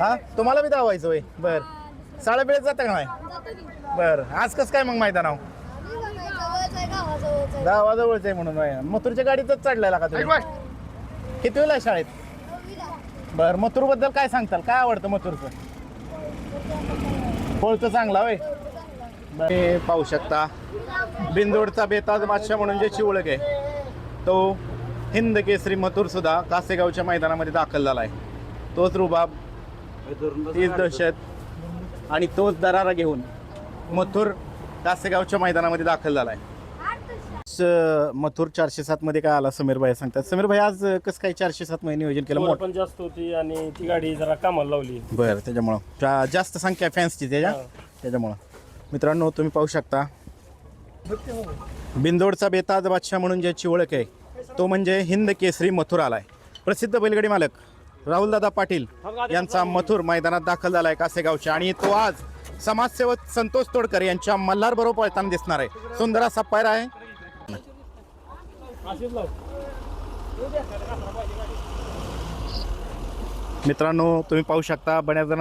हा तुम्हाला बी धावायचं होय बर साडे वेळेत जाता का नाही बर आज कसं काय मग मैदानाव गावाजवळच आहे म्हणून होय. मथुरच्या गाडीतच चढलाय का तुम्ही किती वेळ आहे शाळेत बर मथुर बद्दल काय सांगताल काय आवडतं मथुरचं पळतं चांगला होय हे पाहू शकता बिंदोडचा बेताज बादशाह म्हणून ज्याची ओळख आहे तो हिंद केसरी मथुर सुद्धा कासेगावच्या मैदानामध्ये दाखल झाला आहे तोच रुबाब तीच दहशत आणि तोच दरारा घेऊन मथुर कासेगावच्या मैदानामध्ये दाखल झाला आहे मथुर 407 मध्ये काय आला समीर भाई सांगतात समीर भाई आज कसं काय 407 मध्ये नियोजन केलं मोठं पण जास्त होती आणि ती गाडी जरा कामाला लावली बरं त्याच्यामुळं जास्त संख्या फॅन्सची त्याच्यामुळं मित्रांनो तुम्ही पाहू शकता बिंदोडचा बेताज बादशाह म्हणून ज्याची ओळख आहे तो म्हणजे हिंद केसरी मथुर आलाय प्रसिद्ध बैलगाडी मालक राहुलदादा पाटील यांचा मथुर मैदानात दाखल झालाय कासेगावच्या आणि तो आज समाजसेवक संतोष तोडकर यांच्या मल्हार बरोबर पळताना दिसणार आहे सुंदर असा पायरा आहे मित्रांनो तुम्ही पाहू शकता बऱ्याच जण